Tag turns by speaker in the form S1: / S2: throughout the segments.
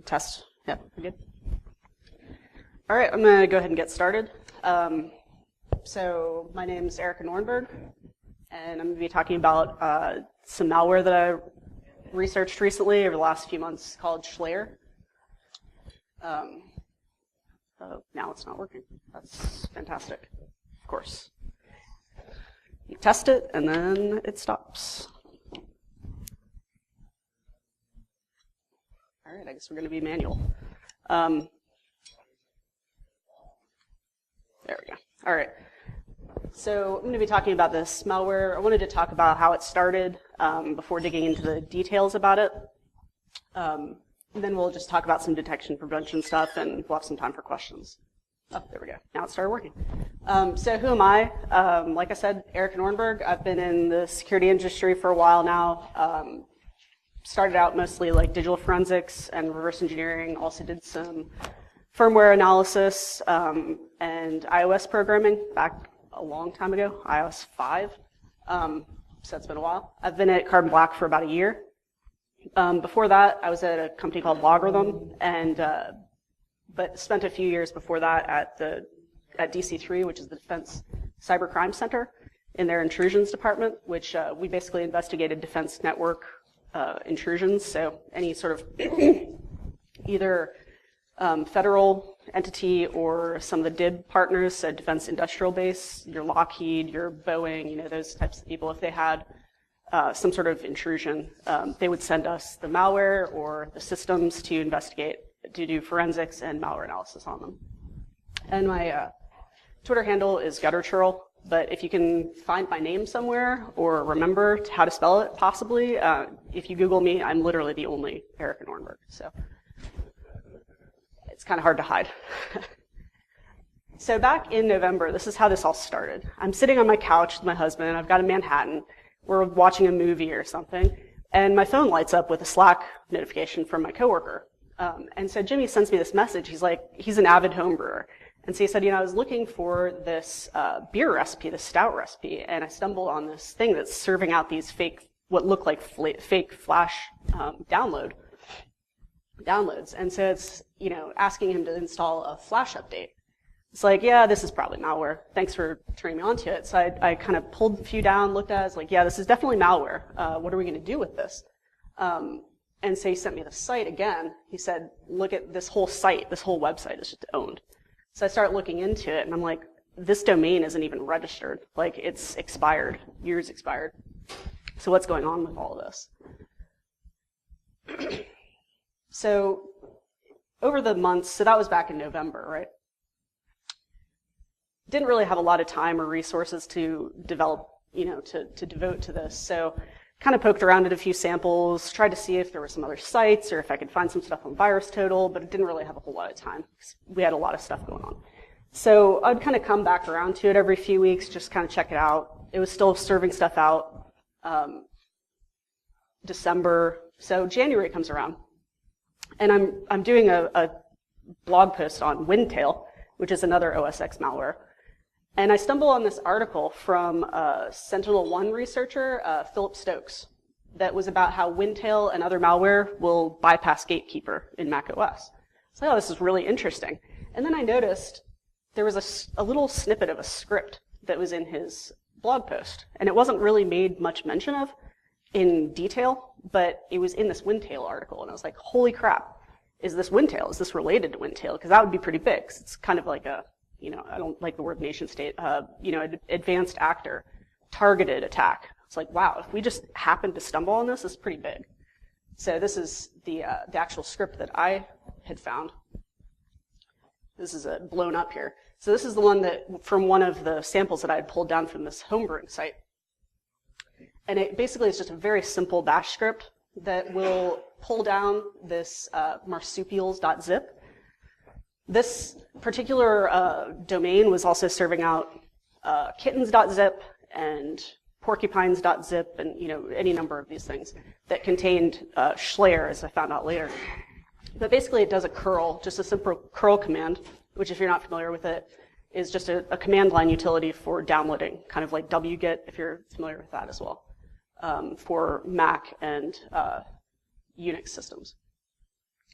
S1: Test. Yeah, we're good. All right, I'm going to go ahead and get started. So my name is Erika Noerenbe, and I'm going to be talking about some malware that I researched recently over the last few months called Schlayer. Now it's not working. That's fantastic, of course. You test it, and then it stops. All right, I guess we're going to be manual. There we go. All right. So I'm going to be talking about this malware. I wanted to talk about how it started before digging into the details about it. And then we'll just talk about some detection prevention stuff, and we'll have some time for questions. Oh, there we go. Now it started working. So who am I? Like I said, Erika Noerenbe. I've been in the security industry for a while now. Started out mostly like digital forensics and reverse engineering. Also did some firmware analysis and iOS programming back a long time ago, iOS 5. So it's been a while. I've been at Carbon Black for about a year. Before that, I was at a company called Logarithm, and but spent a few years before that at DC3, which is the Defense Cybercrime Center, in their intrusions department, which we basically investigated defense network intrusions. So any sort of either federal entity or some of the DIB partners, so Defense Industrial Base, your Lockheed, your Boeing, those types of people, if they had some sort of intrusion, they would send us the malware or the systems to investigate, to do forensics and malware analysis on them. And my Twitter handle is gutterchurl, but if you can find my name somewhere or remember how to spell it, possibly, if you Google me, I'm literally the only Erika Noerenbe, so it's kind of hard to hide. So back in November, this is how this all started. I'm sitting on my couch with my husband. I've got a Manhattan. We're watching a movie or something, and my phone lights up with a Slack notification from my coworker. And so Jimmy sends me this message. He's like, he's an avid home brewer. And so he said, I was looking for this beer recipe, this stout recipe, and I stumbled on this thing that's serving out these what look like fake flash downloads. And so it's, asking him to install a flash update. It's like, yeah, this is probably malware. Thanks for turning me on to it. So I kind of pulled a few down, looked at it, I was like, yeah, this is definitely malware. What are we going to do with this? And so he sent me the site again. He said, look at this whole site. This whole website is just owned. So I started looking into it, and I'm like, this domain isn't even registered. Like, it's expired. Years expired. So what's going on with all of this? So over the months, so that was back in November, right? Didn't really have a lot of time or resources to develop, to devote to this. So kind of poked around at a few samples, tried to see if there were some other sites or if I could find some stuff on VirusTotal, but it didn't really have a whole lot of time because we had a lot of stuff going on. So I'd kind of come back around to it every few weeks, just kind of check it out. It was still serving stuff out. December, so January comes around, and I'm doing a blog post on Windtail, which is another OS X malware. And I stumble on this article from Sentinel-1 researcher, Philip Stokes, that was about how Windtail and other malware will bypass Gatekeeper in macOS. So, this is really interesting. And then I noticed there was a little snippet of a script that was in his blog post. And it wasn't really made much mention of in detail, but it was in this Windtail article. And I was like, holy crap, is this Windtail? Is this related to Windtail? Because that would be pretty big. 'Cause it's kind of like a, I don't like the word nation state, advanced actor, targeted attack. It's like, wow, if we just happened to stumble on this, it's pretty big. So this is the actual script that I had found. This is blown up here. So this is the one that, from one of the samples that I had pulled down from this homebrewing site. And it basically is just a very simple bash script that will pull down this marsupials.zip. This particular domain was also serving out kittens.zip and porcupines.zip and any number of these things that contained Schlayer, as I found out later. But basically it does a curl, just a simple curl command, which if you're not familiar with it, is just a command line utility for downloading, kind of like wget, if you're familiar with that as well, for Mac and Unix systems.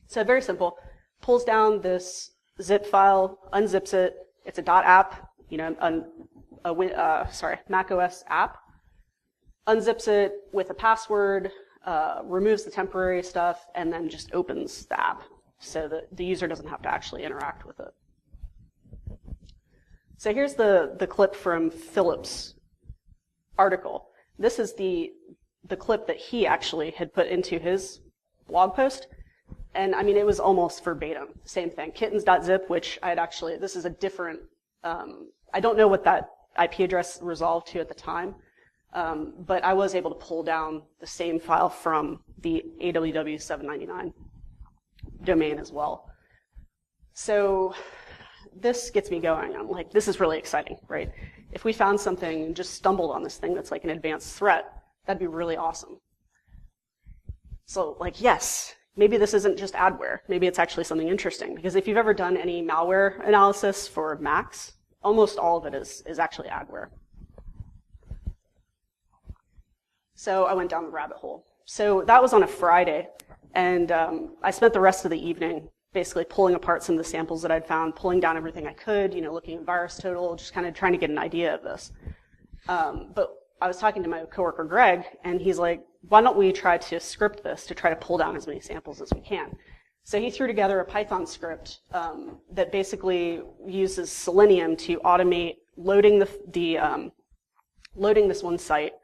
S1: So very simple. Pulls down this zip file, unzips it. It's a .app, Mac OS app. Unzips it with a password, removes the temporary stuff, and then just opens the app so that the user doesn't have to actually interact with it. So here's the clip from Philip's article. This is the clip that he actually had put into his blog post. And I mean, it was almost verbatim, same thing. Kittens.zip, which I had actually, this is a different, I don't know what that IP address resolved to at the time, but I was able to pull down the same file from the AWW 799 domain as well. So this gets me going. I'm like, this is really exciting, right? If we found something and just stumbled on this thing that's like an advanced threat, that'd be really awesome. So like, yes, maybe this isn't just adware. Maybe it's actually something interesting. Because if you've ever done any malware analysis for Macs, almost all of it is actually adware. So I went down the rabbit hole. So that was on a Friday. And I spent the rest of the evening basically pulling apart some of the samples that I'd found, pulling down everything I could, looking at virus total, just kind of trying to get an idea of this. But I was talking to my coworker Greg, and he's like, why don't we try to script this to try to pull down as many samples as we can? So he threw together a Python script that basically uses Selenium to automate loading loading this one site.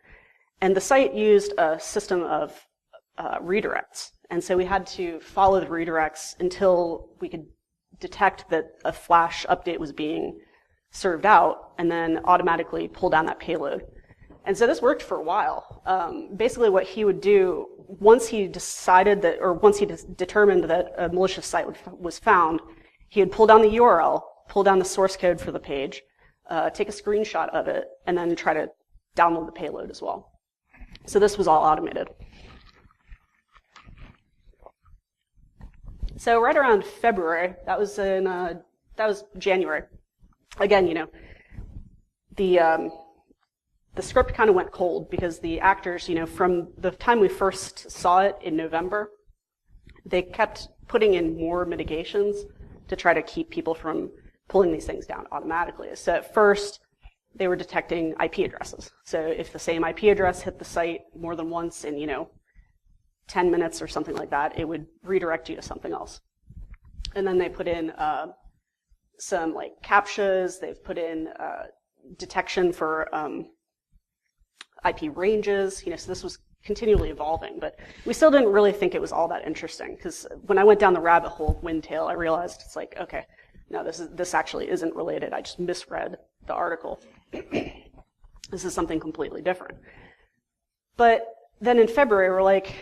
S1: And the site used a system of redirects. And so we had to follow the redirects until we could detect that a flash update was being served out, and then automatically pull down that payload. And so this worked for a while. Basically what he would do, once he decided that, or once he determined that a malicious site was found, he would pull down the URL, pull down the source code for the page, take a screenshot of it, and then try to download the payload as well. So this was all automated. So right around February, that was January. Again, the script kind of went cold because the actors, from the time we first saw it in November, they kept putting in more mitigations to try to keep people from pulling these things down automatically. So at first, they were detecting IP addresses. So if the same IP address hit the site more than once in, 10 minutes or something like that, it would redirect you to something else. And then they put in some like CAPTCHAs. They've put in detection for IP ranges. So this was continually evolving, but we still didn't really think it was all that interesting, because when I went down the rabbit hole of Windtail, I realized it's like, okay, no, this actually isn't related. I just misread the article. This is something completely different. But then in February, we're like,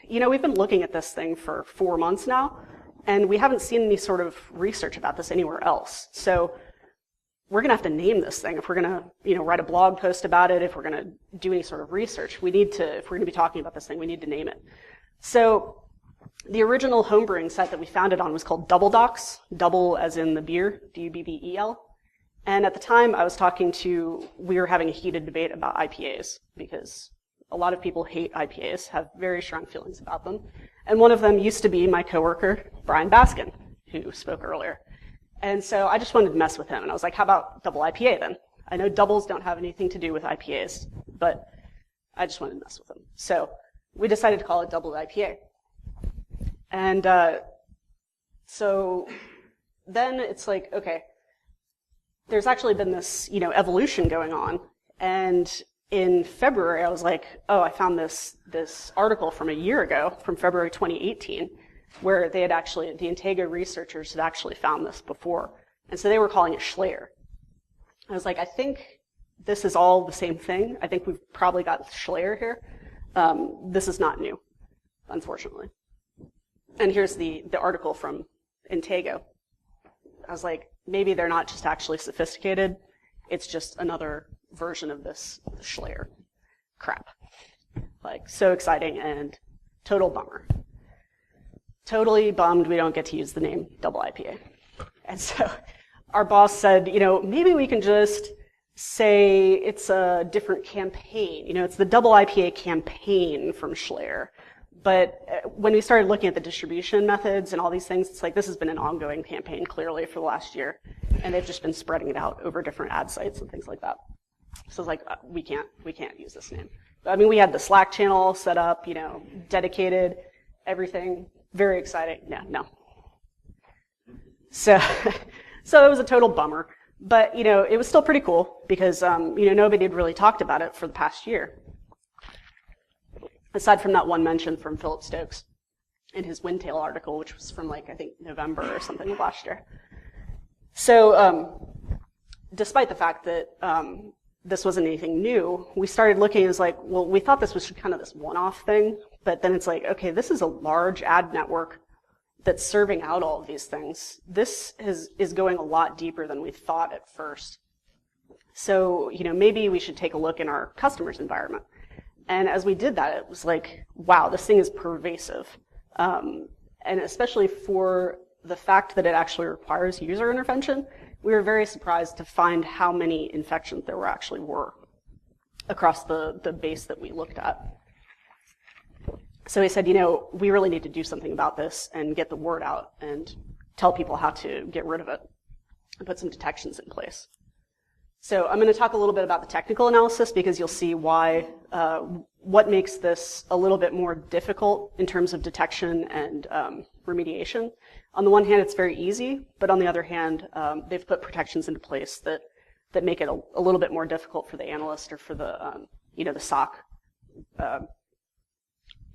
S1: we've been looking at this thing for 4 months now, and we haven't seen any sort of research about this anywhere else. So we're going to have to name this thing. If we're going to, write a blog post about it, if we're going to do any sort of research, if we're going to be talking about this thing, we need to name it. So the original homebrewing site that we found it on was called Double Docs, double as in the beer, D-U-B-B-E-L. And at the time, we were having a heated debate about IPAs, because a lot of people hate IPAs, have very strong feelings about them. And one of them used to be my coworker, Brian Baskin, who spoke earlier. And so I just wanted to mess with him. And I was like, how about double IPA then? I know doubles don't have anything to do with IPAs, but I just wanted to mess with him. So we decided to call it double IPA. And so then it's like, okay, there's actually been this, evolution going on. And in February, I was like, oh, I found this article from a year ago, from February 2018, where the Intego researchers had actually found this before. And so they were calling it Schlayer. I was like, I think this is all the same thing. I think we've probably got Schlayer here. This is not new, unfortunately. And here's the article from Intego. I was like, maybe they're not just actually sophisticated. It's just another version of this Schlayer crap. Like, so exciting and total bummer. Totally bummed we don't get to use the name double IPA. And so our boss said, maybe we can just say it's a different campaign. It's the double IPA campaign from Schlayer. But when we started looking at the distribution methods and all these things, it's like this has been an ongoing campaign clearly for the last year, and they've just been spreading it out over different ad sites and things like that. So it's like we can't use this name. But, I mean, we had the Slack channel set up, dedicated, everything, very exciting. No. So it was a total bummer, but it was still pretty cool because nobody had really talked about it for the past year. Aside from that one mention from Philip Stokes in his Windtail article, which was from I think November or something of last year. So despite the fact that this wasn't anything new, we started looking as well, we thought this was kind of this one-off thing, but then it's okay, this is a large ad network that's serving out all of these things. This is going a lot deeper than we thought at first. So, maybe we should take a look in our customers' environment. And as we did that, it was wow, this thing is pervasive. And especially for the fact that it actually requires user intervention, we were very surprised to find how many infections there actually were across the base that we looked at. So we said, we really need to do something about this and get the word out and tell people how to get rid of it and put some detections in place. So I'm going to talk a little bit about the technical analysis because you'll see why, what makes this a little bit more difficult in terms of detection and remediation. On the one hand, it's very easy, but on the other hand, they've put protections into place that make it a little bit more difficult for the analyst or for the the SOC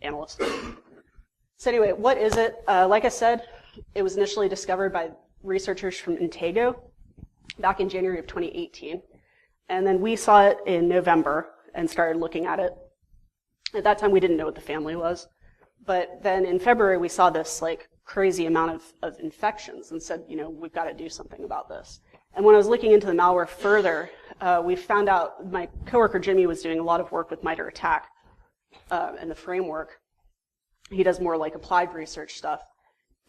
S1: analyst. So anyway, what is it? Like I said, it was initially discovered by researchers from Intego back in January of 2018. And then we saw it in November and started looking at it. At that time, we didn't know what the family was. But then in February, we saw this crazy amount of infections and said, we've got to do something about this. And when I was looking into the malware further, we found out my coworker Jimmy was doing a lot of work with MITRE ATT&CK and the framework. He does more applied research stuff.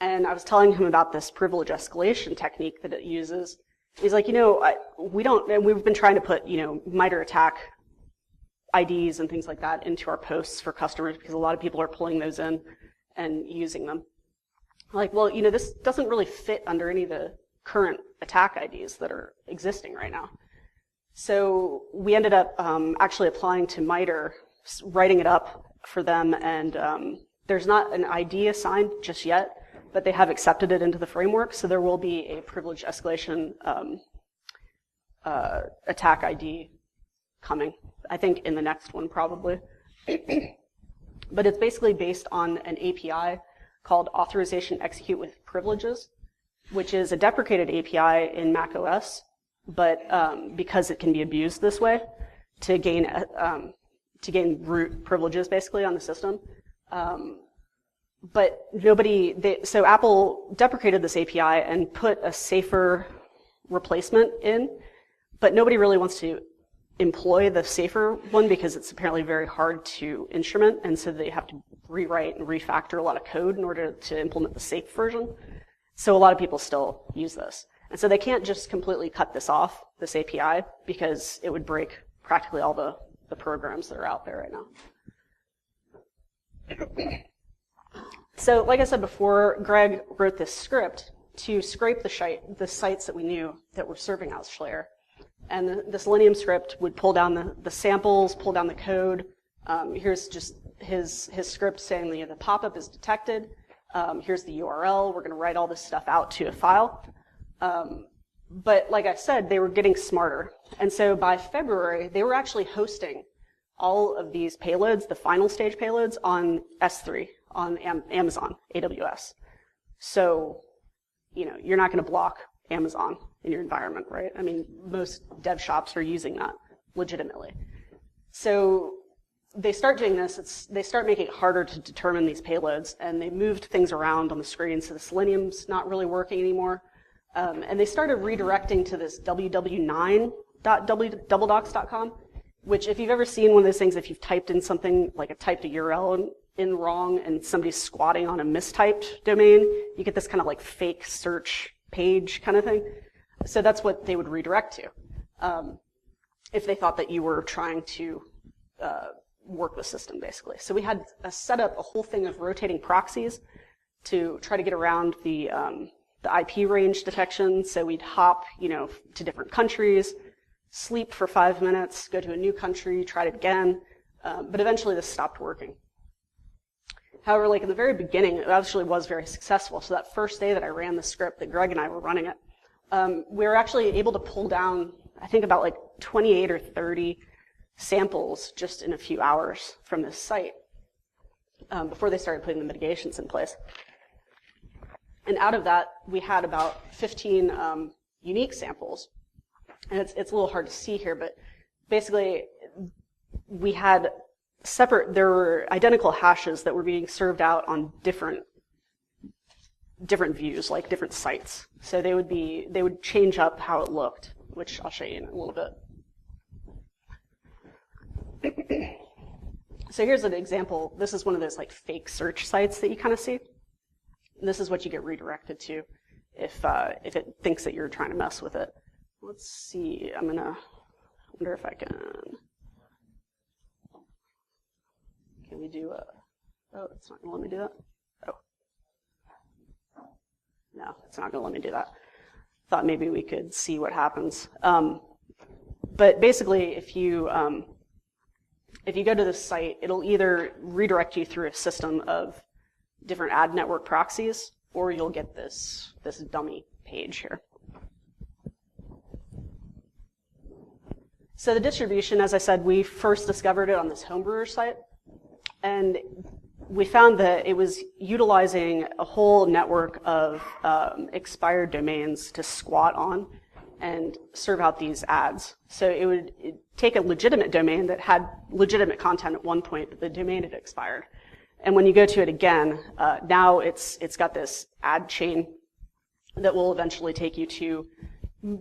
S1: And I was telling him about this privilege escalation technique that it uses. He's like, we don't, and we've been trying to put, MITRE ATT&CK IDs and things like that into our posts for customers because a lot of people are pulling those in and using them. Well, this doesn't really fit under any of the current attack IDs that are existing right now. So we ended up actually applying to MITRE, writing it up for them, and there's not an ID assigned just yet, but they have accepted it into the framework, so there will be a privilege escalation attack ID coming, I think in the next one probably. But it's basically based on an API called Authorization Execute with Privileges, which is a deprecated API in Mac OS, but because it can be abused this way to gain root privileges basically on the system. But so Apple deprecated this API and put a safer replacement in, but nobody really wants to employ the safer one because it's apparently very hard to instrument, and so they have to rewrite and refactor a lot of code in order to implement the safe version. So a lot of people still use this. And so they can't just completely cut this off, this API, because it would break practically all the programs that are out there right now. So like I said before, Greg wrote this script to scrape the sites that we knew that were serving out Slayer. And the Selenium script would pull down the samples, pull down the code. Here's just his script saying the pop-up is detected. Here's the URL. We're going to write all this stuff out to a file. But like I said, they were getting smarter. And so by February, they were actually hosting all of these payloads, the final stage payloads, on S3, on Amazon, AWS. So, you're not going to block Amazon in your environment, right? I mean, most dev shops are using that legitimately. So they start doing this, they start making it harder to determine these payloads, and they moved things around on the screen, so the Selenium's not really working anymore. And they started redirecting to this www9.doubledocs.com, which if you've ever seen one of those things, if you've typed in something, typed a URL in wrong and somebody's squatting on a mistyped domain, you get this kind of fake search page kind of thing. So that's what they would redirect to if they thought that you were trying to work the system, basically. So we had set up a whole thing of rotating proxies to try to get around the IP range detection. So we'd hop, to different countries, sleep for 5 minutes, go to a new country, try it again, but eventually this stopped working. However, like in the very beginning, it actually was very successful. So that first day that I ran the script, that Greg and I were running it, we were actually able to pull down, I think, about like 28 or 30 samples just in a few hours from this site before they started putting the mitigations in place. And out of that, we had about 15 unique samples. And it's a little hard to see here, but basically we had there were identical hashes that were being served out on different views, like different sites. So they would change up how it looked, which I'll show you in a little bit. So here's an example. This is one of those like fake search sites that you kind of see. And this is what you get redirected to if it thinks that you're trying to mess with it. Let's see. I wonder if I can. Can we do oh, it's not going to let me do that? Oh. No, it's not going to let me do that. Thought maybe we could see what happens. But basically, if you go to this site, it'll either redirect you through a system of different ad network proxies, or you'll get this dummy page here. So the distribution, as I said, we first discovered it on this Homebrew site. And we found that it was utilizing a whole network of expired domains to squat on and serve out these ads. So it'd take a legitimate domain that had legitimate content at one point, but the domain had expired. And when you go to it again, now it's got this ad chain that will eventually take you to,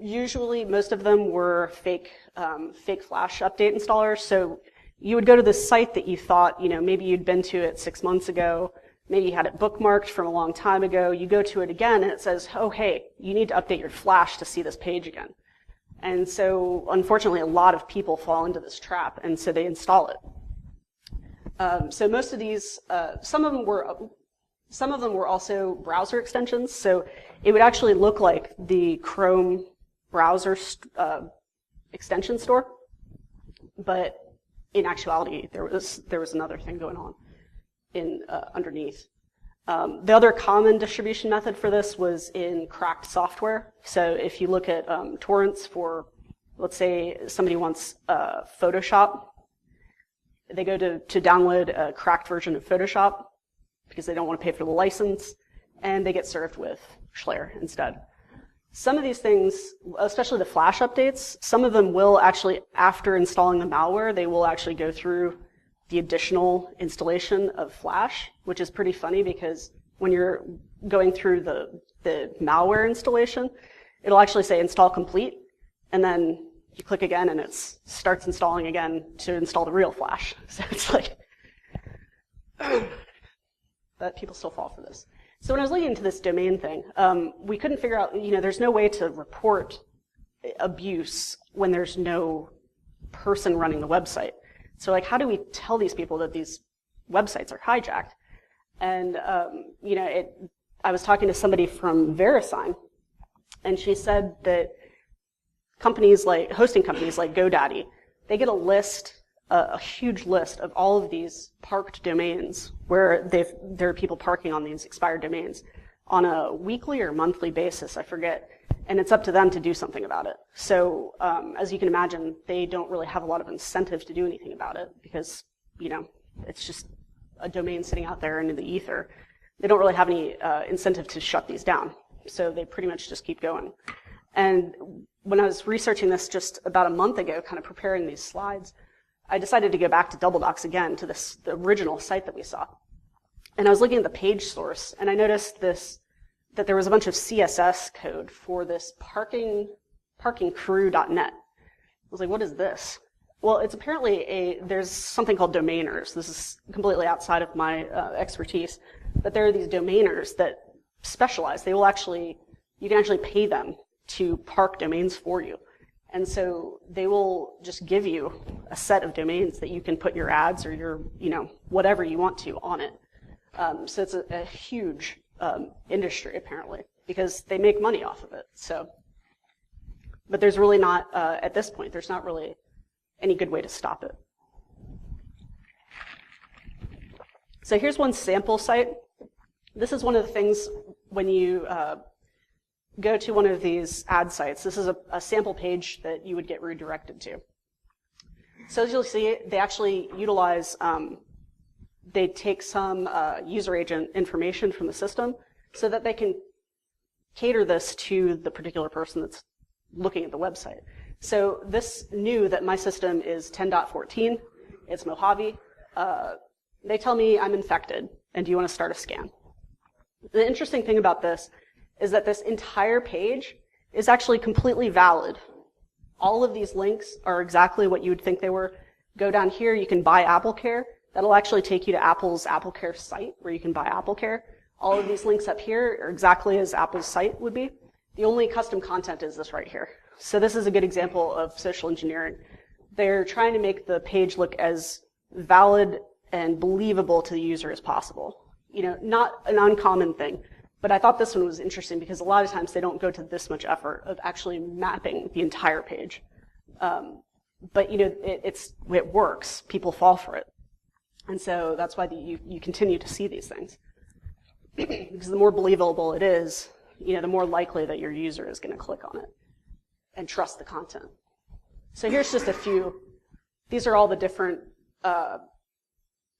S1: usually most of them were fake Flash update installers. So you would go to this site that you thought, maybe you'd been to it 6 months ago, maybe you had it bookmarked from a long time ago, you go to it again and it says, oh, hey, you need to update your Flash to see this page again. And so, unfortunately, a lot of people fall into this trap, and so they install it. So most of these, some of them were also browser extensions, so it would actually look like the Chrome browser extension store, but in actuality, there was another thing going on underneath. The other common distribution method for this was in cracked software. So if you look at torrents for, let's say, somebody wants Photoshop, they go to download a cracked version of Photoshop because they don't want to pay for the license, and they get served with Schlayer instead. Some of these things, especially the Flash updates, some of them will actually, after installing the malware, they will actually go through the additional installation of Flash, which is pretty funny because when you're going through the malware installation, it'll actually say install complete, and then you click again and it starts installing again to install the real Flash. So it's like, but people still fall for this. So when I was looking into this domain thing, we couldn't figure out, there's no way to report abuse when there's no person running the website. So how do we tell these people that these websites are hijacked? And, I was talking to somebody from VeriSign, and she said that hosting companies like GoDaddy, they get a huge list of all of these parked domains where there are people parking on these expired domains on a weekly or monthly basis, I forget, and it's up to them to do something about it. So as you can imagine, they don't really have a lot of incentive to do anything about it because, it's just a domain sitting out there into the ether. They don't really have any incentive to shut these down, so they pretty much just keep going. And when I was researching this just about a month ago, kind of preparing these slides, I decided to go back to DoubleDocs again, to the original site that we saw. And I was looking at the page source, and I noticed that there was a bunch of CSS code for this parkingcrew.net. I was like, what is this? Well, it's apparently there's something called domainers. This is completely outside of my expertise, but there are these domainers that specialize. You can actually pay them to park domains for you. And so they will just give you a set of domains that you can put your just give you a set of domains that you can put your ads or your, whatever you want to on it. So it's a huge industry, apparently, because they make money off of it. So, but there's really not, at this point, there's not really any good way to stop it. So here's one sample site. This is one of the things when you go to one of these ad sites. This is a sample page that you would get redirected to. So as you'll see, they actually utilize, they take some user agent information from the system so that they can cater this to the particular person that's looking at the website. So this knew that my system is 10.14, it's Mojave. They tell me I'm infected, and do you want to start a scan? The interesting thing about this is that this entire page is actually completely valid. All of these links are exactly what you would think they were. Go down here, you can buy AppleCare. That'll actually take you to Apple's AppleCare site where you can buy AppleCare. All of these links up here are exactly as Apple's site would be. The only custom content is this right here. So this is a good example of social engineering. They're trying to make the page look as valid and believable to the user as possible. Not an uncommon thing, but I thought this one was interesting because a lot of times they don't go to this much effort of actually mapping the entire page. But it works. People fall for it. And so that's why you continue to see these things. Because the more believable it is, the more likely that your user is going to click on it and trust the content. So here's just a few. These are all the different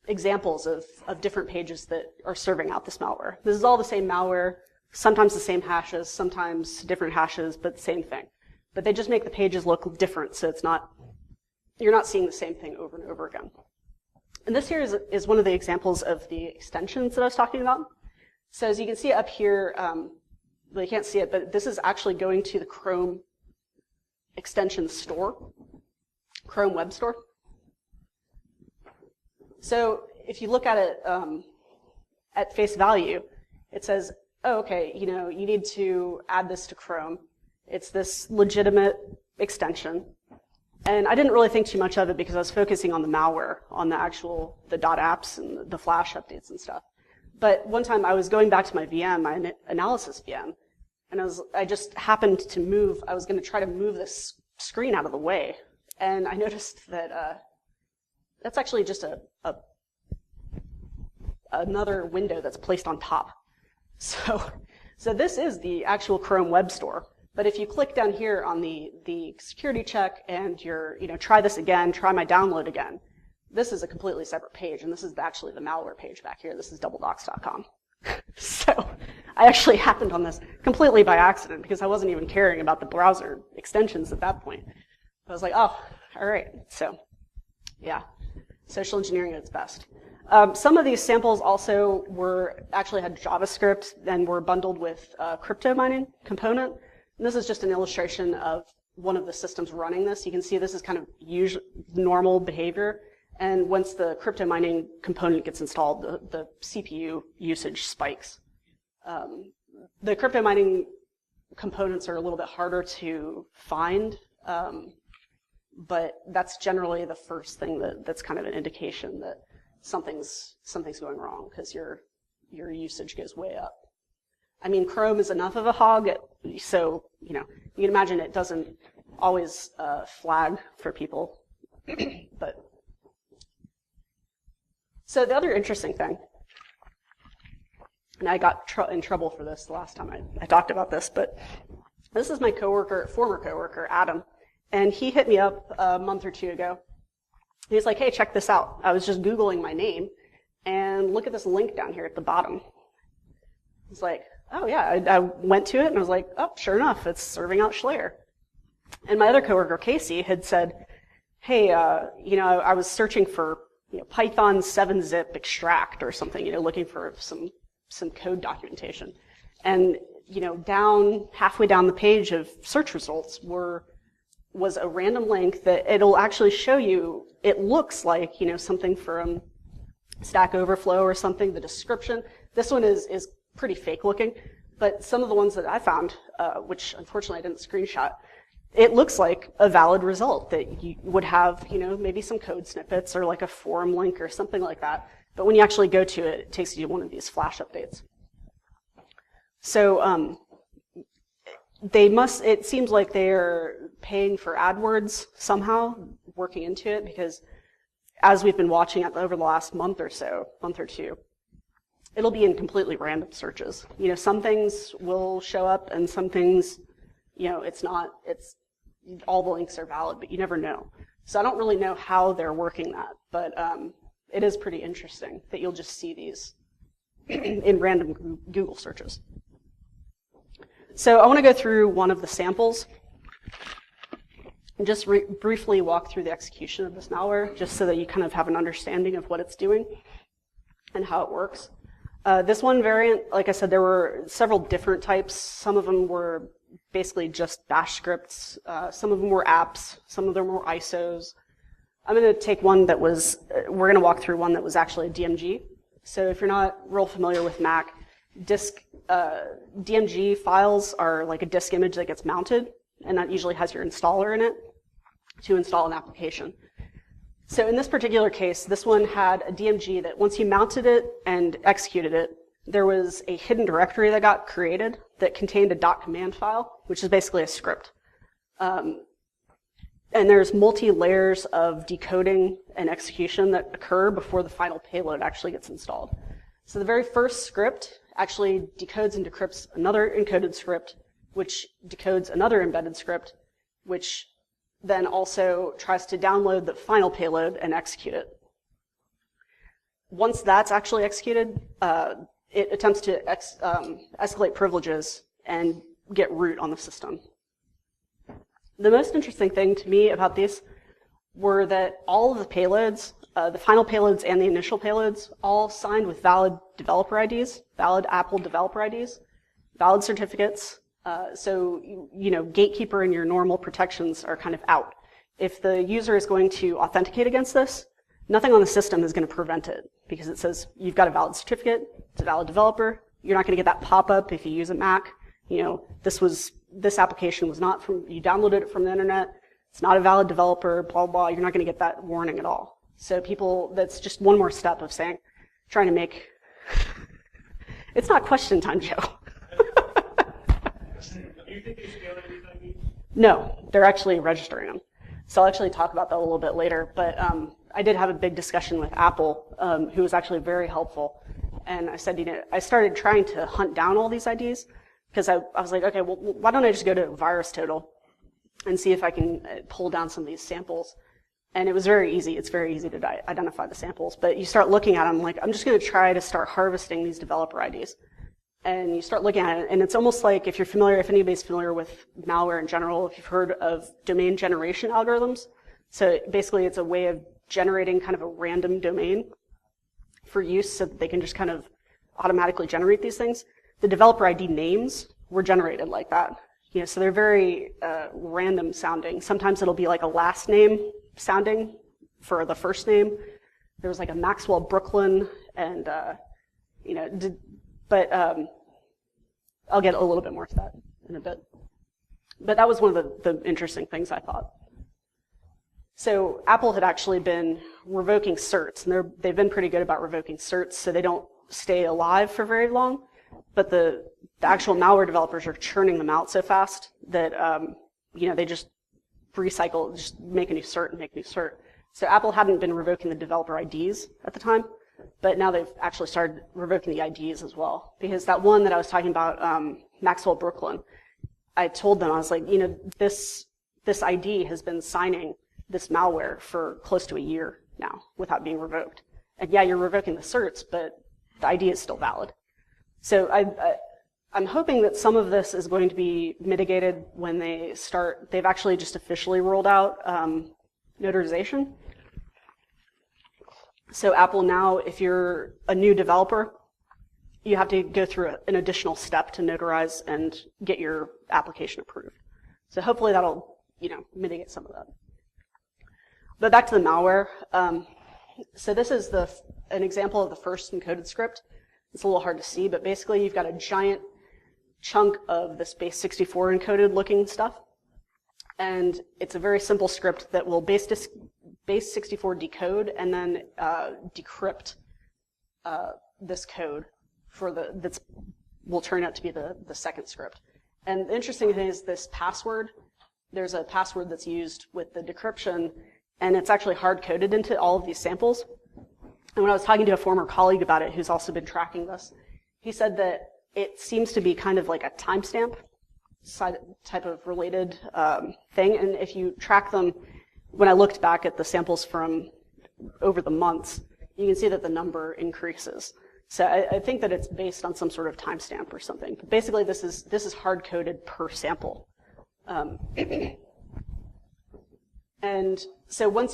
S1: examples of different pages that are serving out this malware. This is all the same malware, sometimes the same hashes, sometimes different hashes, but the same thing. But they just make the pages look different, so you're not seeing the same thing over and over again. And this here is one of the examples of the extensions that I was talking about. So as you can see up here, well, you can't see it, but this is actually going to the Chrome extension store, Chrome web store. So if you look at it at face value, it says, oh, okay, you need to add this to Chrome. It's this legitimate extension. And I didn't really think too much of it because I was focusing on the malware, on the .apps and the Flash updates and stuff. But one time I was going back to my VM, my analysis VM, and I just happened to move, I was going to try to move this screen out of the way. And I noticed that that's actually just another window that's placed on top. So this is the actual Chrome web store. But if you click down here on the security check and try this again, try my download again, this is a completely separate page, and this is actually the malware page back here. This is doubledocs.com. So I actually happened on this completely by accident because I wasn't even caring about the browser extensions at that point. I was like, oh, all right. So yeah, social engineering at its best. Some of these samples also actually had JavaScript and were bundled with a crypto mining component. And this is just an illustration of one of the systems running this. You can see this is kind of normal behavior. And once the crypto mining component gets installed, the CPU usage spikes. The crypto mining components are a little bit harder to find, but that's generally the first thing that's kind of an indication that something's going wrong because your usage goes way up. I mean, Chrome is enough of a hog, so you can imagine it doesn't always flag for people. But so the other interesting thing, and I got in trouble for this the last time I talked about this, but this is my former coworker, Adam, and he hit me up a month or two ago. He's like, hey, check this out. I was just Googling my name, and look at this link down here at the bottom. It's like, oh yeah, I went to it, and I was like, oh, sure enough, it's serving out Schlayer. And my other coworker, Casey, had said, hey, I was searching for Python 7-zip extract or something, looking for some code documentation. And, halfway down the page of search results was a random link that it'll actually show you, it looks like, something from Stack Overflow or something, the description. This one is pretty fake looking, but some of the ones that I found, which unfortunately I didn't screenshot, it looks like a valid result that you would have, maybe some code snippets or like a forum link or something like that. But when you actually go to it, it takes you to one of these flash updates. So it seems like they're paying for AdWords somehow, working into it, because as we've been watching it over the last month or two, it'll be in completely random searches. Some things will show up and some things, it's not, all the links are valid, but you never know. So I don't really know how they're working that, but it is pretty interesting that you'll just see these in random Google searches. So I want to go through one of the samples and just briefly walk through the execution of this malware, just so that you kind of have an understanding of what it's doing and how it works. This one variant, like I said, there were several different types. Some of them were basically just bash scripts. Some of them were apps. Some of them were ISOs. I'm going to take one that was, we're going to walk through one that was actually a DMG. So if you're not real familiar with Mac, DMG files are like a disk image that gets mounted, and that usually has your installer in it to install an application. So in this particular case, this one had a DMG that once you mounted it and executed it, there was a hidden directory that got created that contained a .command file, which is basically a script. And there's multi-layers of decoding and execution that occur before the final payload actually gets installed. So the very first script actually decodes and decrypts another encoded script, which decodes another embedded script, which then also tries to download the final payload and execute it. Once that's actually executed, it attempts to escalate privileges and get root on the system. The most interesting thing to me about these were that all of the payloads, the final payloads and the initial payloads, all signed with valid developer IDs, valid Apple developer IDs, valid certificates. So, gatekeeper and your normal protections are kind of out. If the user is going to authenticate against this, nothing on the system is going to prevent it, because it says you've got a valid certificate, it's a valid developer, you're not going to get that pop-up if you use a Mac. This application was not from, you downloaded it from the internet, it's not a valid developer, blah, blah, you're not going to get that warning at all. So that's just one more step of trying to make, it's not question time, Joe.
S2: Do you think they should be able to use IDs?
S1: No, they're actually registering them. So I'll actually talk about that a little bit later, but I did have a big discussion with Apple, who was actually very helpful. And I said, I started trying to hunt down all these IDs, because I was like, okay, well, why don't I just go to VirusTotal and see if I can pull down some of these samples. And it was very easy. It's very easy to identify the samples. But you start looking at them, like, I'm just going to try to start harvesting these developer IDs. And you start looking at it, and it's almost like, if anybody's familiar with malware in general, if you've heard of domain generation algorithms. So basically it's a way of generating kind of a random domain for use so that they can just kind of automatically generate these things. The developer ID names were generated like that. So they're very random sounding. Sometimes it'll be like a last name sounding for the first name. There was like a Maxwell Brooklyn, and I'll get a little bit more to that in a bit. But that was one of the interesting things I thought. So Apple had actually been revoking certs, and they've been pretty good about revoking certs, so they don't stay alive for very long. But the actual malware developers are churning them out so fast that they just recycle, just make a new cert and make a new cert. So Apple hadn't been revoking the developer IDs at the time, but now they've actually started revoking the IDs as well. Because that one that I was talking about, Maxwell Brooklyn, I told them, I was like, this ID has been signing this malware for close to a year now without being revoked. And yeah, you're revoking the certs, but the ID is still valid. So I'm hoping that some of this is going to be mitigated when they've actually just officially rolled out notarization. So Apple now, if you're a new developer, you have to go through an additional step to notarize and get your application approved. So hopefully that'll, mitigate some of that. But back to the malware. So this is an example of the first encoded script. It's a little hard to see, but basically you've got a giant chunk of this base 64 encoded looking stuff. And it's a very simple script that will base64 decode and then decrypt this code that's will turn out to be the second script. And the interesting thing is this password. There's a password that's used with the decryption, and it's actually hard-coded into all of these samples. And when I was talking to a former colleague about it, who's also been tracking this, he said that it seems to be kind of like a timestamp type of related thing. And if you track them, when I looked back at the samples from over the months, you can see that the number increases. So I think that it's based on some sort of timestamp or something. But basically, this is hard-coded per sample. And so when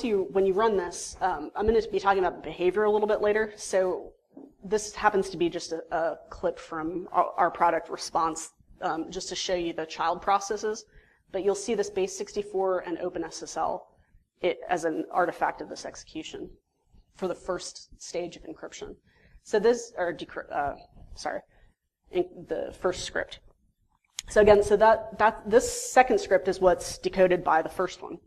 S1: you run this, I'm going to be talking about behavior a little bit later. So this happens to be just a clip from our product response, just to show you the child processes. But you'll see this base64 and OpenSSL as an artifact of this execution for the first stage of encryption. So this, or the first script. So again, this second script is what's decoded by the first one.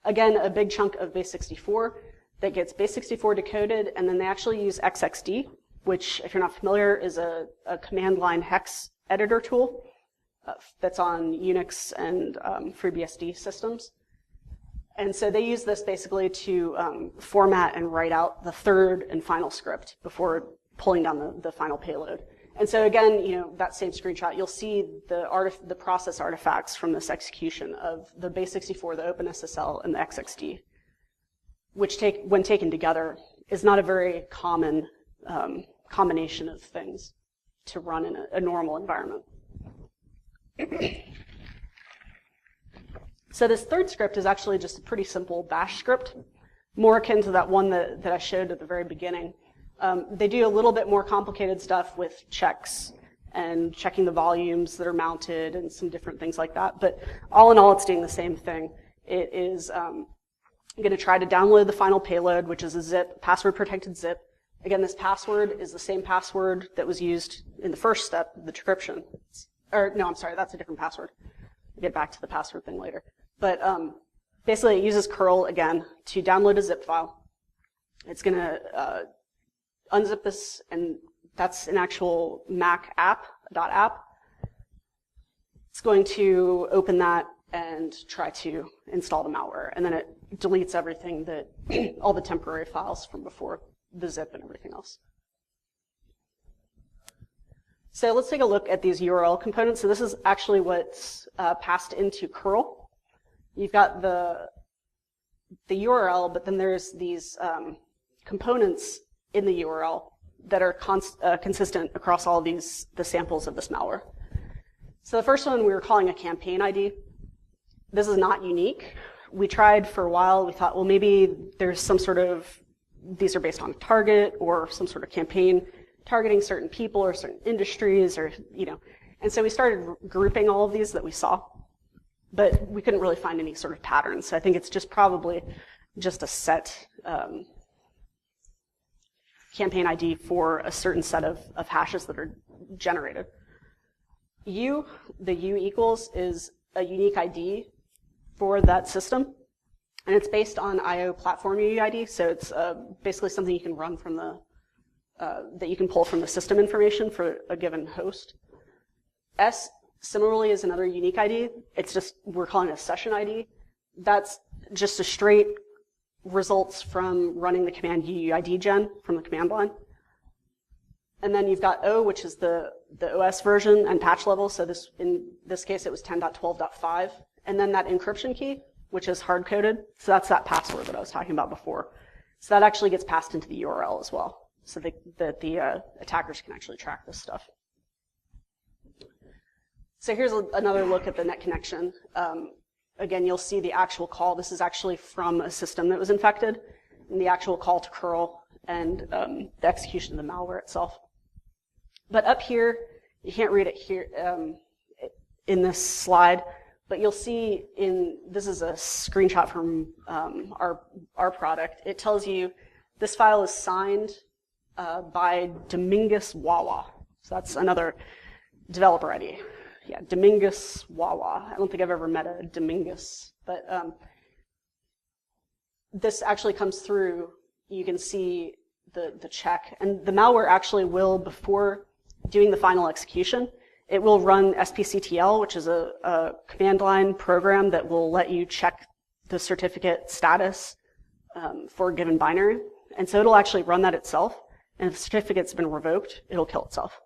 S1: Again, a big chunk of base64 that gets base64 decoded, and then they actually use XXD, which, if you're not familiar, is a command line hex editor tool that's on Unix and FreeBSD systems. And so they use this basically to format and write out the third and final script before pulling down the final payload. And so again, that same screenshot, you'll see the process artifacts from this execution of the base64, the OpenSSL, and the XXD, which when taken together is not a very common combination of things to run in a normal environment. So this third script is actually just a pretty simple bash script, more akin to that one that I showed at the very beginning. They do a little bit more complicated stuff with checks and checking the volumes that are mounted and some different things like that. But all in all, it's doing the same thing. It is going to try to download the final payload, which is a zip, password-protected zip. Again, this password is the same password that was used in the first step, the decryption. Or no, I'm sorry, that's a different password. We'll get back to the password thing later. But basically, it uses curl, again, to download a zip file. It's going to unzip this, and that's an actual Mac app, .app. It's going to open that and try to install the malware, and then it deletes everything all the temporary files from before, the zip and everything else. So let's take a look at these URL components. So this is actually what's passed into curl. You've got the URL, but then there's these components in the URL that are consistent across all the samples of this malware. So the first one we were calling a campaign ID. This is not unique. We tried for a while. We thought, well, maybe there's some sort of, these are based on target or some sort of campaign targeting certain people or certain industries or, And so we started grouping all of these that we saw, but we couldn't really find any sort of patterns. So I think it's just probably just a set campaign ID for a certain set of hashes that are generated. The U equals is a unique ID for that system, and it's based on IO platform UUID, so it's basically something you can run from that you can pull from the system information for a given host. S similarly is another unique ID. It's just, we're calling it a session ID. That's just a straight results from running the command UUID gen from the command line. And then you've got O, which is the OS version and patch level. So in this case, it was 10.12.5. And then that encryption key, which is hard-coded. So that's that password that I was talking about before. So that actually gets passed into the URL as well, so that the attackers can actually track this stuff. So here's another look at the net connection. Again, you'll see the actual call. This is actually from a system that was infected, and the actual call to curl and the execution of the malware itself. But up here, you can't read it here in this slide, but you'll see this is a screenshot from our product. It tells you this file is signed by Dominguez Wawa. So that's another developer ID. yeah, Dominguez Wawa. I don't think I've ever met a Dominguez, but this actually comes through. You can see the check, and the malware actually will, before doing the final execution, it will run SPCTL, which is a command line program that will let you check the certificate status for a given binary. And so it'll actually run that itself, and if the certificate's been revoked, it'll kill itself.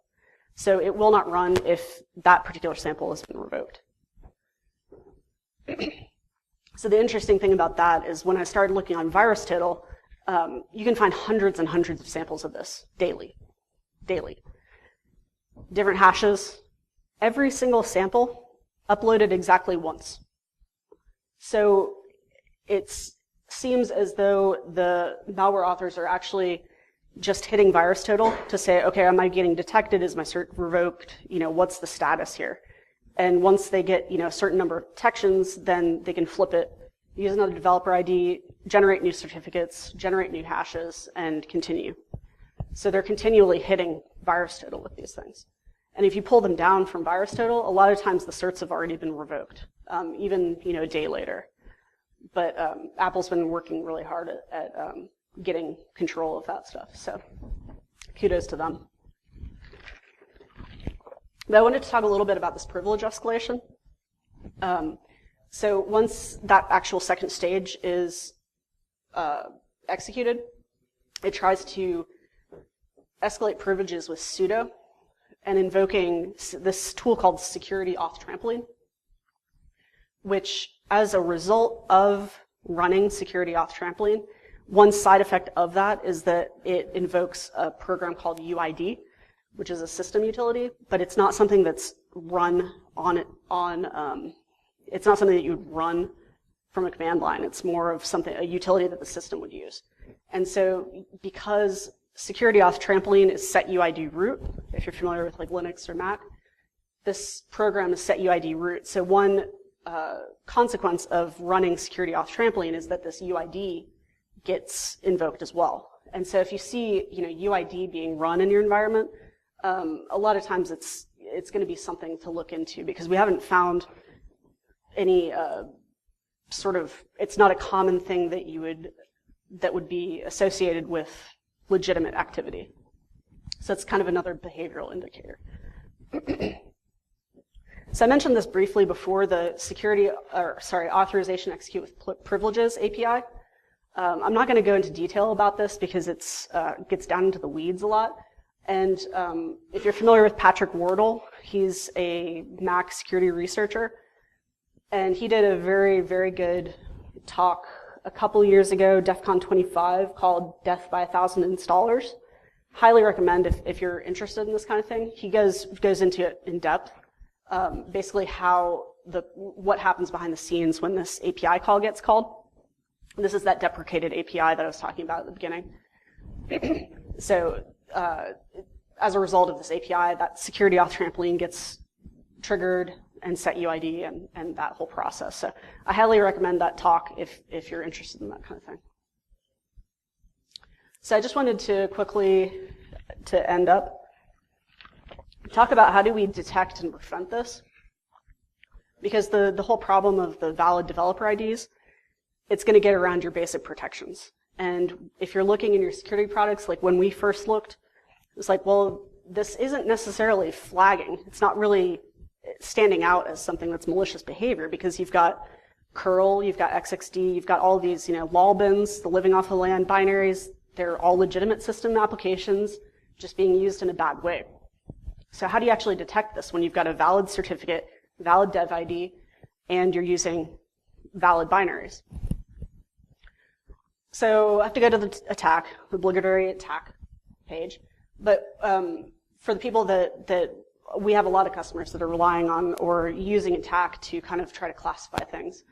S1: So it will not run if that particular sample has been revoked. So the interesting thing about that is when I started looking on VirusTotal, you can find hundreds and hundreds of samples of this daily. Different hashes. Every single sample uploaded exactly once. So it seems as though the malware authors are actually just hitting VirusTotal to say, okay, am I getting detected? Is my cert revoked? What's the status here? And once they get, a certain number of detections, then they can flip it, use another developer ID, generate new certificates, generate new hashes, and continue. So they're continually hitting VirusTotal with these things. And if you pull them down from VirusTotal, a lot of times the certs have already been revoked, even, a day later. But Apple's been working really hard at getting control of that stuff. So kudos to them. But I wanted to talk a little bit about this privilege escalation. So once that actual second stage is executed, it tries to escalate privileges with sudo and invoking this tool called security auth trampoline, which as a result of running security auth trampoline, one side effect of that is that it invokes a program called UID, which is a system utility, but it's not something that's run it's not something that you would run from a command line. It's more of a utility that the system would use. And so because security auth trampoline is set UID root, if you're familiar with like Linux or Mac, this program is set UID root. So one consequence of running security auth trampoline is that this UID gets invoked as well. And so if you see, UID being run in your environment, a lot of times it's going to be something to look into because we haven't found any it's not a common thing that would be associated with legitimate activity. So it's kind of another behavioral indicator. So I mentioned this briefly before, the authorization execute with privileges API. I'm not going to go into detail about this because it gets down into the weeds a lot. And if you're familiar with Patrick Wardle, he's a Mac security researcher. And he did a very, very good talk a couple years ago, DEF CON 25, called Death by 1,000 Installers. Highly recommend if you're interested in this kind of thing. He goes into it in depth, basically what happens behind the scenes when this API call gets called. This is that deprecated API that I was talking about at the beginning. So as a result of this API, that security auth trampoline gets triggered and set UID and that whole process. So I highly recommend that talk if you're interested in that kind of thing. So I just wanted to quickly, to end up, talk about how do we detect and prevent this. Because the whole problem of the valid developer IDs, it's going to get around your basic protections. And if you're looking in your security products, like when we first looked, it's like, well, this isn't necessarily flagging. It's not really standing out as something that's malicious behavior because you've got curl, you've got XXD, you've got all these, lol bins, the living off the land binaries. They're all legitimate system applications just being used in a bad way. So how do you actually detect this when you've got a valid certificate, valid dev ID, and you're using valid binaries? So I have to go to the attack, the obligatory attack page. But for the people that we have a lot of customers that are relying on or using attack to kind of try to classify things.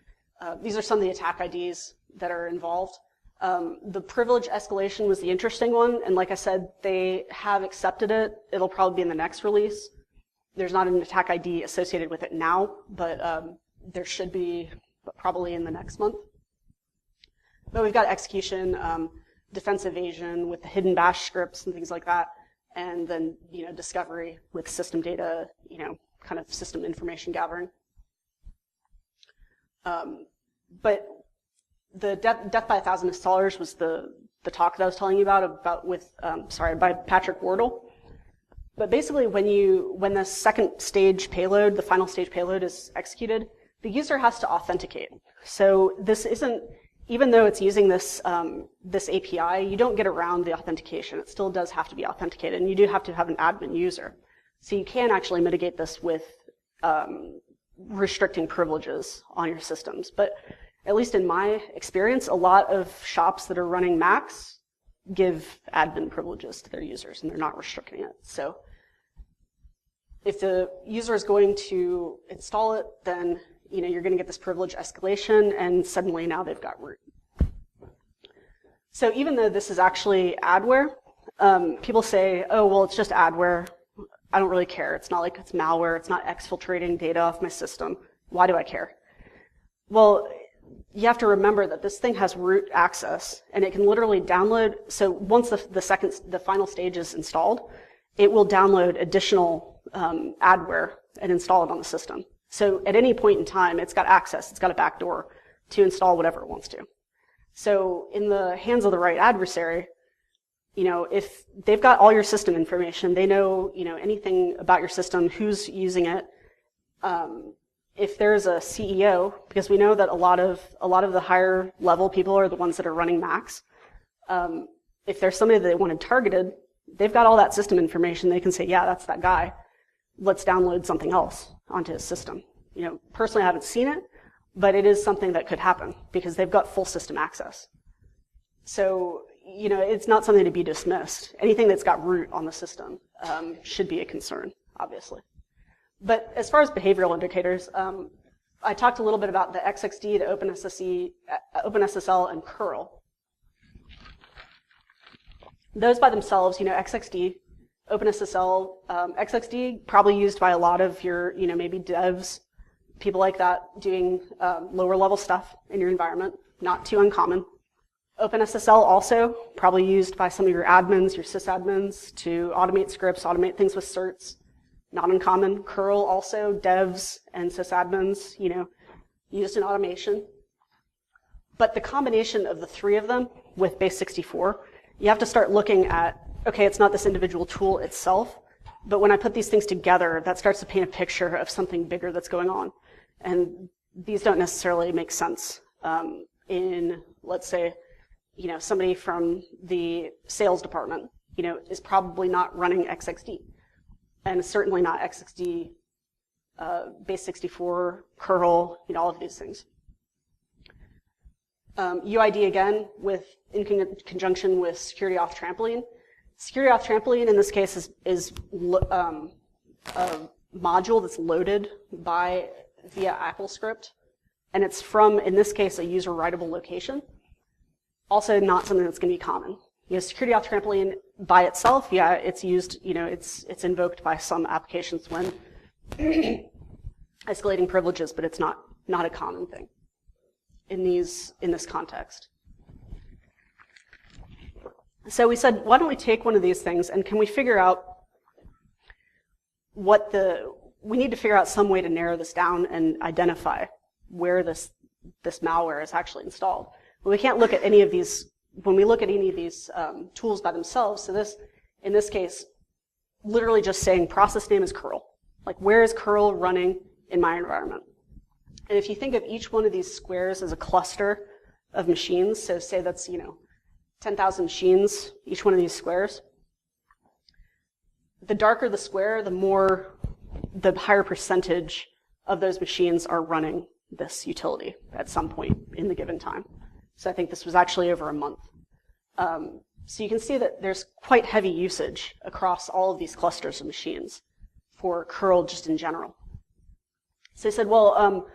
S1: These are some of the attack IDs that are involved. The privilege escalation was the interesting one, and like I said, they have accepted it. It'll probably be in the next release. There's not an attack ID associated with it now, but there should be probably in the next month. But we've got execution, defense evasion with the hidden bash scripts and things like that, and then discovery with system data, kind of system information gathering. But the Death by 1,000 Installers was the talk that I was telling you about by Patrick Wardle. But basically, when the second stage payload, the final stage payload is executed, the user has to authenticate. So this isn't, even though it's using this API, you don't get around the authentication. It still does have to be authenticated, and you do have to have an admin user. So you can actually mitigate this with restricting privileges on your systems. But at least in my experience, a lot of shops that are running Macs give admin privileges to their users, and they're not restricting it. So if the user is going to install it, then you're going to get this privilege escalation, and suddenly now they've got root. So even though this is actually adware, people say, oh, well, it's just adware. I don't really care. It's not like it's malware. It's not exfiltrating data off my system. Why do I care? Well, you have to remember that this thing has root access, and it can literally download. So once the final stage is installed, it will download additional adware and install it on the system. So at any point in time, it's got access. It's got a backdoor to install whatever it wants to. So in the hands of the right adversary, if they've got all your system information, they know, anything about your system, who's using it. If there's a CEO, because we know that a lot of the higher level people are the ones that are running Macs. If there's somebody that they wanted targeted, they've got all that system information. They can say, yeah, that's that guy. Let's download something else onto his system. Personally, I haven't seen it, but it is something that could happen because they've got full system access. So, it's not something to be dismissed. Anything that's got root on the system should be a concern, obviously. But as far as behavioral indicators, I talked a little bit about the XXD, the OpenSSL, and curl. Those by themselves, XXD, OpenSSL, XXD probably used by a lot of your, maybe devs, people like that doing lower level stuff in your environment, not too uncommon. OpenSSL also probably used by some of your admins, your sysadmins, to automate scripts, automate things with certs. Not uncommon. Curl also, devs and sysadmins, used in automation. But the combination of the three of them with base 64, you have to start looking at, okay, it's not this individual tool itself, but when I put these things together, that starts to paint a picture of something bigger that's going on. And these don't necessarily make sense in, let's say, somebody from the sales department, is probably not running XXD. And certainly not XXD, base 64, curl, all of these things. UID again, in conjunction with security off trampoline. Security off trampoline in this case is a module that's loaded via AppleScript, and it's from, in this case, a user writable location. Also, not something that's going to be common. Security off trampoline by itself, yeah, it's used, it's invoked by some applications when escalating privileges, but it's not a common thing in this context. So we said, why don't we take one of these things and can we figure out we need to figure out some way to narrow this down and identify where this malware is actually installed. Well, we can't look at any of these. When we look at any of these tools by themselves, so in this case, literally just saying process name is curl. Like, where is curl running in my environment? And if you think of each one of these squares as a cluster of machines, so say that's, 10,000 machines, each one of these squares, the darker the square, the higher percentage of those machines are running this utility at some point in the given time. So I think this was actually over a month. So you can see that there's quite heavy usage across all of these clusters of machines for curl just in general. So they said, well,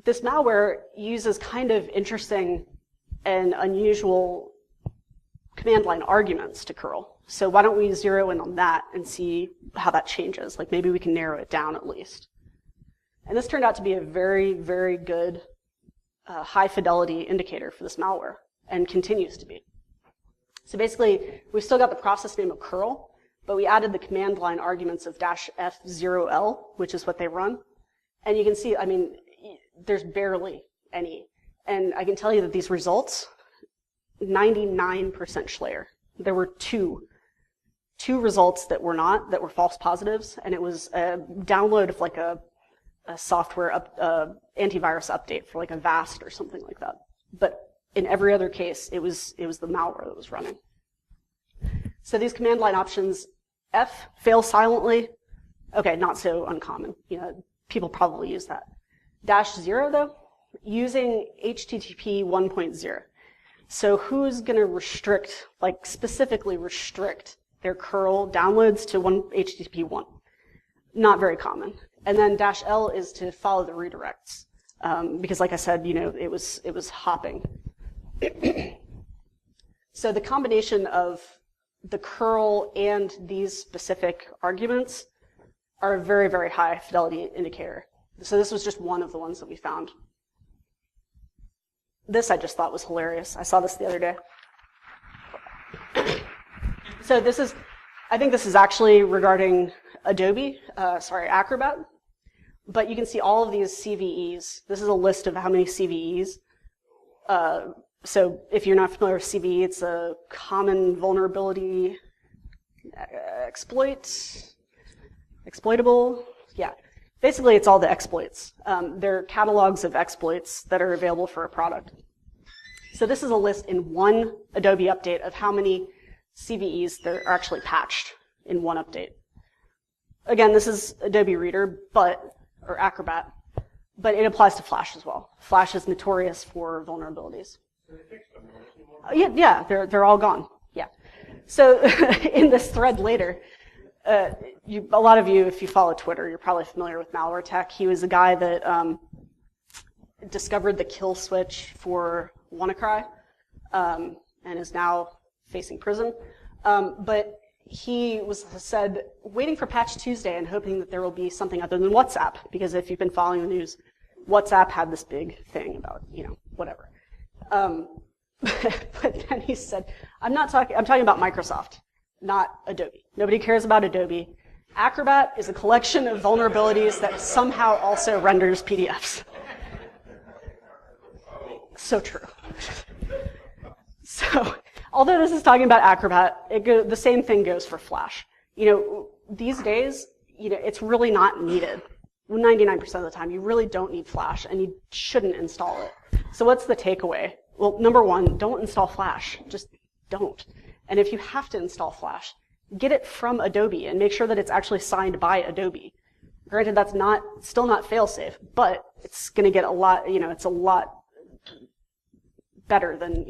S1: this malware uses kind of interesting and unusual command line arguments to curl. So why don't we zero in on that and see how that changes? Like maybe we can narrow it down at least. And this turned out to be a very, very good high fidelity indicator for this malware and continues to be. So basically, we've still got the process name of curl, but we added the command line arguments of -F0L, which is what they run. And you can see, I mean, there's barely any. And I can tell you that these results, 99% Schleyer. There were two results that were false positives, and it was a download of like a software antivirus update for like a VAST or something like that. But in every other case, it was the malware that was running. So these command line options, F, fail silently. Okay, not so uncommon. You know, people probably use that. -0 though, using HTTP 1.0. So who's going to restrict, like specifically restrict their curl downloads to HTTP 1? Not very common. And then -L is to follow the redirects, because like I said, you know, it was hopping. So the combination of the curl and these specific arguments are a very, very high fidelity indicator. So this was just one of the ones that we found. This I just thought was hilarious. I saw this the other day. So I think this is actually regarding Adobe, Acrobat. But you can see all of these CVEs. This is a list of how many CVEs. So if you're not familiar with CVE, it's a common vulnerability exploitable. Yeah. Basically, it's all the exploits. They're catalogs of exploits that are available for a product. So this is a list in one Adobe update of how many CVEs that are actually patched in one update. Again, this is Adobe Reader, or Acrobat, but it applies to Flash as well. Flash is notorious for vulnerabilities.
S2: So they fixed them.
S1: Yeah, they're all gone. Yeah. So in this thread later, a lot of you, if you follow Twitter, you're probably familiar with Malware Tech. He was a guy that discovered the kill switch for WannaCry, and is now facing prison. But he said, waiting for Patch Tuesday and hoping that there will be something other than WhatsApp, because if you've been following the news, WhatsApp had this big thing about, whatever. But then he said, I'm talking about Microsoft, not Adobe. Nobody cares about Adobe. Acrobat is a collection of vulnerabilities that somehow also renders PDFs. So true. So, although this is talking about Acrobat, the same thing goes for Flash. These days, it's really not needed. 99% of the time, you really don't need Flash, and you shouldn't install it. So what's the takeaway? Well, number one, don't install Flash. Just don't. And if you have to install Flash, get it from Adobe and make sure that it's actually signed by Adobe. Granted, that's still not fail-safe, but it's going to get a lot, it's a lot better than,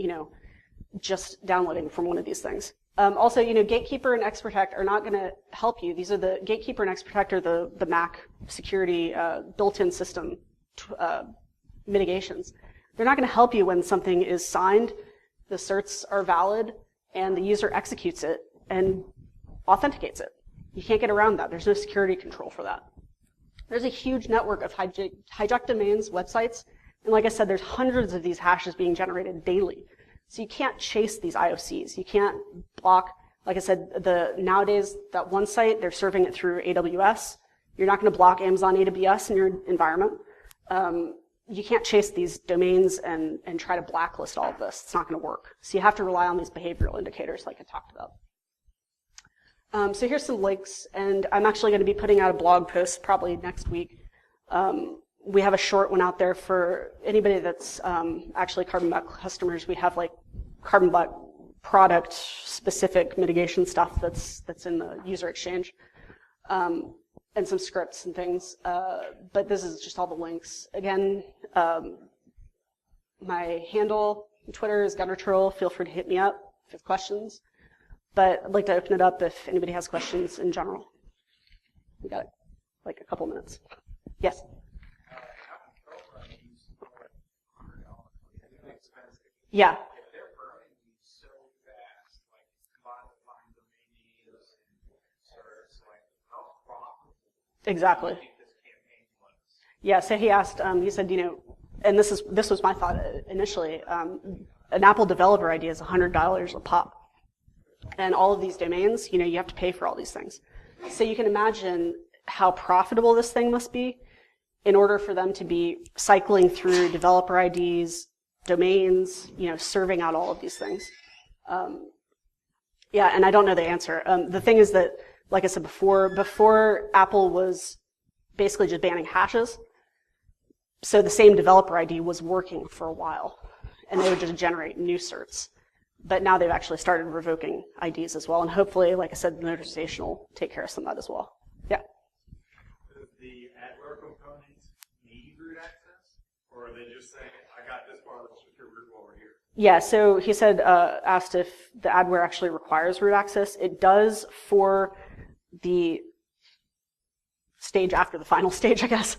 S1: just downloading from one of these things. Also, Gatekeeper and Xprotect are not going to help you. These are the Gatekeeper and Xprotect are the Mac security built-in system mitigations. They're not going to help you when something is signed, the certs are valid, and the user executes it and authenticates it. You can't get around that. There's no security control for that. There's a huge network of hijacked domains, websites, and like I said, there's hundreds of these hashes being generated daily. So you can't chase these IOCs. You can't block, like I said, nowadays, that one site, they're serving it through AWS. You're not going to block Amazon AWS in your environment. You can't chase these domains and try to blacklist all of this. It's not going to work. So you have to rely on these behavioral indicators like I talked about. So here's some links, and I'm actually going to be putting out a blog post probably next week. We have a short one out there for anybody that's actually Carbon Black customers. We have like Carbon Black product specific mitigation stuff that's in the user exchange, and some scripts and things. But this is just all the links. Again, my handle on Twitter is GunnerTurtle. Feel free to hit me up if you have questions. But I'd like to open it up if anybody has questions in general. We got like a couple minutes. Yes. Yeah. Exactly. Yeah, so he asked, he said, and this was my thought initially, an Apple developer idea is $100 a pop. And all of these domains, you have to pay for all these things. So you can imagine how profitable this thing must be in order for them to be cycling through developer IDs, domains, serving out all of these things. Yeah, and I don't know the answer. The thing is that, like I said before Apple was basically just banning hashes, so the same developer ID was working for a while, and they would just generate new certs. But now they've actually started revoking IDs as well, and hopefully, like I said, the notarization will take care of some of that as well. Yeah?
S2: Does the adware components need root access? Or are they just saying, I got this far, let's just get root while we're here?
S1: Yeah, so he said, asked if the adware actually requires root access. It does for the stage after the final stage, I guess.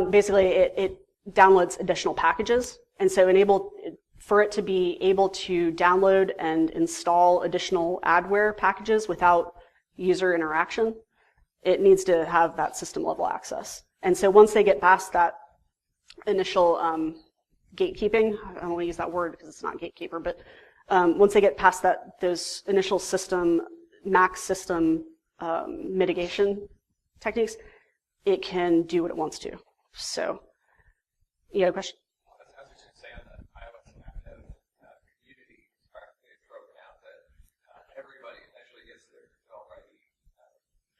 S1: Basically, it downloads additional packages, and so for it to be able to download and install additional adware packages without user interaction, it needs to have that system level access. And so once they get past that initial gatekeeping, I don't want to use that word because it's not gatekeeper, but once they get past those initial max system mitigation techniques, it can do what it wants to. So, you have a question?
S3: I was just saying that iOS active community is practically broken out that everybody eventually gets their developer ID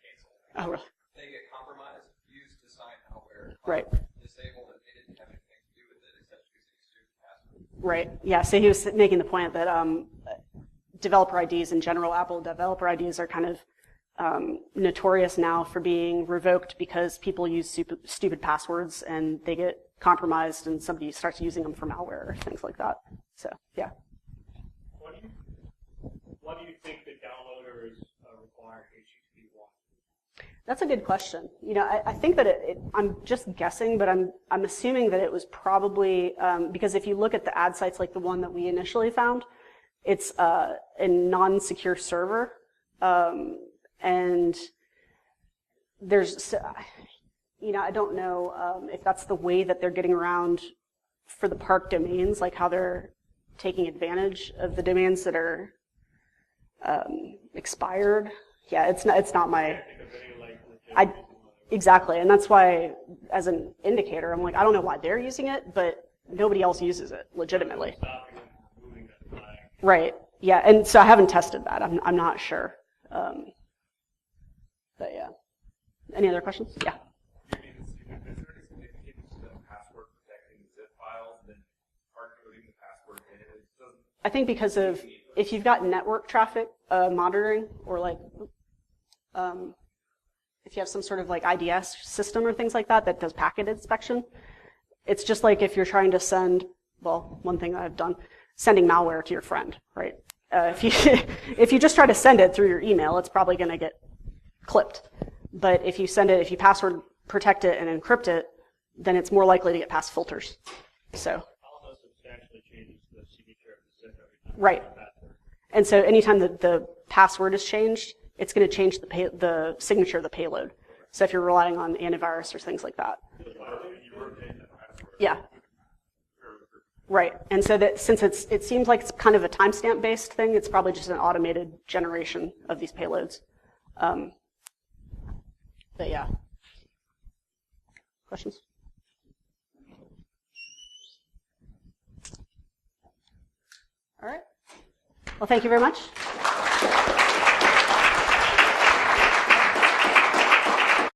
S3: canceled.
S1: Oh, really?
S3: They get compromised, used to sign malware,
S1: Right.
S3: disabled, and they didn't have anything to do with it except using a stupid password.
S1: Right. Yeah. So he was making the point that developer IDs in general, Apple developer IDs are kind of notorious now for being revoked because people use stupid passwords and they get compromised and somebody starts using them for malware or things like that. So, yeah.
S2: What do you think the downloaders require HTTP1?
S1: That's a good question. I think that I'm just guessing, but I'm assuming that it was probably, because if you look at the ad sites like the one that we initially found, it's a non-secure server, and there's, I don't know if that's the way that they're getting around for the park domains, like how they're taking advantage of the domains that are expired. Yeah, it's not my. Exactly, and that's why, as an indicator, I'm like, I don't know why they're using it, but nobody else uses it legitimately. Right. Yeah, and so I haven't tested that. I'm not sure. But yeah. Any other questions? Yeah.
S3: Is there any significance to password protecting zip files and then hard coding the password in?
S1: I think because of if you've got network traffic monitoring or like if you have some sort of like IDS system or things like that does packet inspection, it's just like if you're trying to send, well, one thing I've done, sending malware to your friend, right? If you just try to send it through your email, it's probably going to get clipped. But if you if you password protect it and encrypt it, then it's more likely to get past filters. So.
S2: Almost substantially changes the signature of the sender every time.
S1: Right. And so anytime that the password is changed, it's going to change the signature of the payload. So if you're relying on antivirus or things like that. Yeah. Right. And so that since it seems like it's kind of a timestamp based thing, it's probably just an automated generation of these payloads. But yeah. Questions? All right. Well, thank you very much.